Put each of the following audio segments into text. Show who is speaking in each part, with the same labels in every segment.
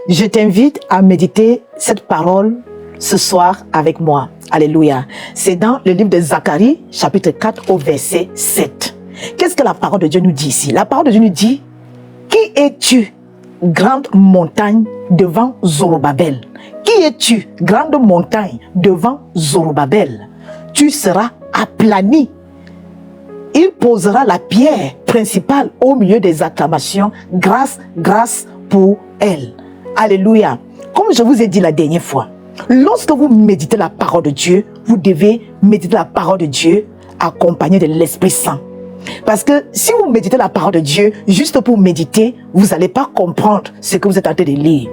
Speaker 1: Je t'invite à méditer cette parole ce soir avec moi. Alléluia. C'est dans le livre de Zacharie, chapitre 4 au verset 7. Qu'est-ce que la parole de Dieu nous dit ici? La parole de Dieu nous dit: qui es-tu, grande montagne devant Zorobabel? Qui es-tu, grande montagne devant Zorobabel? Tu seras aplani. Il posera la pierre principale au milieu des acclamations. Grâce, grâce pour elle. Alléluia. Comme je vous ai dit la dernière fois, lorsque vous méditez la parole de Dieu, vous devez méditer la parole de Dieu accompagnée de l'Esprit Saint. Parce que si vous méditez la parole de Dieu juste pour méditer, vous n'allez pas comprendre ce que vous êtes en train de lire.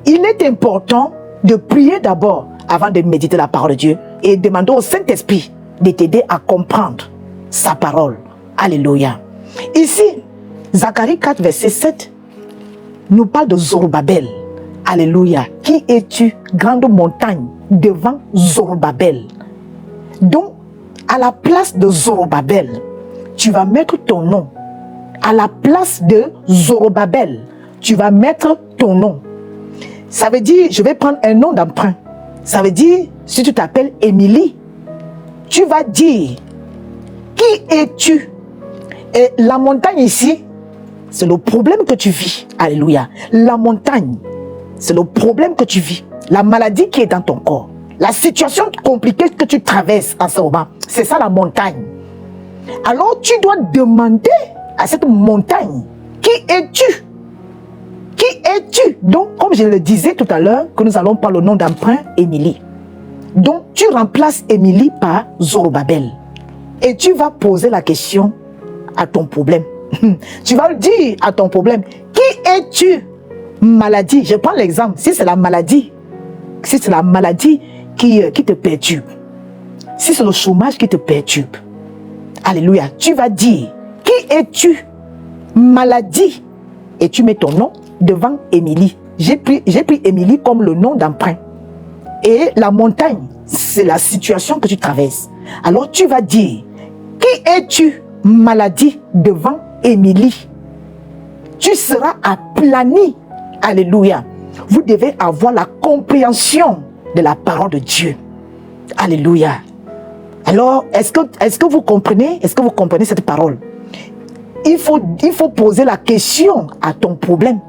Speaker 1: Il est important de prier d'abord avant de méditer la parole de Dieu et demander au Saint-Esprit de t'aider à comprendre sa parole. Alléluia. Ici, Zacharie 4, verset 7 nous parle de Zorobabel. Alléluia. Qui es-tu, grande montagne devant Zorobabel? Donc, à la place de Zorobabel, tu vas mettre ton nom. À la place de Zorobabel, tu vas mettre ton nom. Ça veut dire, je vais prendre un nom d'emprunt. Ça veut dire, si tu t'appelles Émilie, tu vas dire, qui es-tu? Et la montagne ici, c'est le problème que tu vis. Alléluia. La montagne, c'est le problème que tu vis. La maladie qui est dans ton corps. La situation compliquée que tu traverses en ce moment. C'est ça la montagne. Alors tu dois demander à cette montagne, qui es-tu? Qui es-tu? Donc, comme je le disais tout à l'heure, que nous allons parler au nom d'emprunt, Émilie. Donc, tu remplaces Émilie par Zorobabel. Et tu vas poser la question à ton problème. Tu vas le dire à ton problème. Qui es-tu? Maladie. Je prends l'exemple. Si c'est la maladie, si c'est la maladie qui te perturbe, si c'est le chômage qui te perturbe, alléluia, tu vas dire, qui es-tu? Maladie. Et tu mets ton nom devant Émilie. J'ai pris Émilie comme le nom d'emprunt. Et la montagne, c'est la situation que tu traverses. Alors tu vas dire, qui es-tu? Maladie devant Émilie. Tu seras aplani. Alléluia. Vous devez avoir la compréhension de la parole de Dieu. Alléluia. Alors, est-ce que vous comprenez? Est-ce que vous comprenez cette parole? Il faut poser la question à ton problème.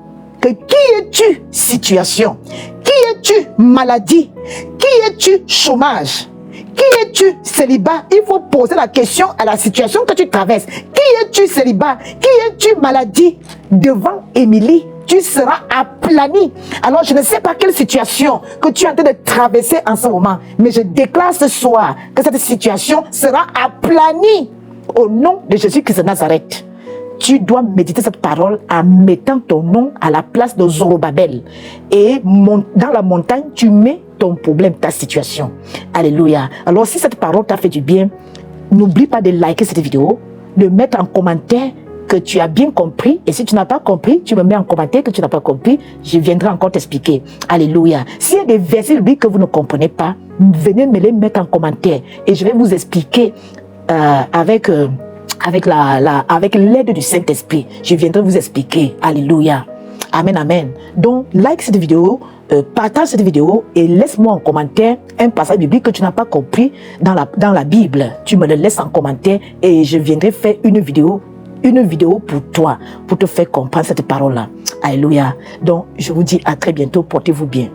Speaker 1: Que qui es-tu? Situation. Qui es-tu? Maladie. Qui es-tu? Chômage. Qui es-tu? Célibat. Il faut poser la question à la situation que tu traverses. Qui es-tu? Célibat. Qui es-tu? Maladie. Devant Émilie, tu seras aplani. Alors, je ne sais pas quelle situation que tu es en train de traverser en ce moment, mais je déclare ce soir que cette situation sera aplanie au nom de Jésus-Christ de Nazareth. Tu dois méditer cette parole en mettant ton nom à la place de Zorobabel. Et dans la montagne, tu mets ton problème, ta situation. Alléluia. Alors, si cette parole t'a fait du bien, n'oublie pas de liker cette vidéo, de mettre en commentaire que tu as bien compris. Et si tu n'as pas compris, tu me mets en commentaire que tu n'as pas compris. Je viendrai encore t'expliquer. Alléluia. S'il y a des versets bibliques que vous ne comprenez pas, venez me les mettre en commentaire. Et je vais vous expliquer avec l'aide du Saint-Esprit. Je viendrai vous expliquer. Alléluia. Amen, amen. Donc, like cette vidéo, partage cette vidéo et laisse-moi en commentaire un passage biblique que tu n'as pas compris dans la Bible. Tu me le laisses en commentaire et je viendrai faire une vidéo pour toi, pour te faire comprendre cette parole-là. Alléluia. Donc, je vous dis à très bientôt. Portez-vous bien.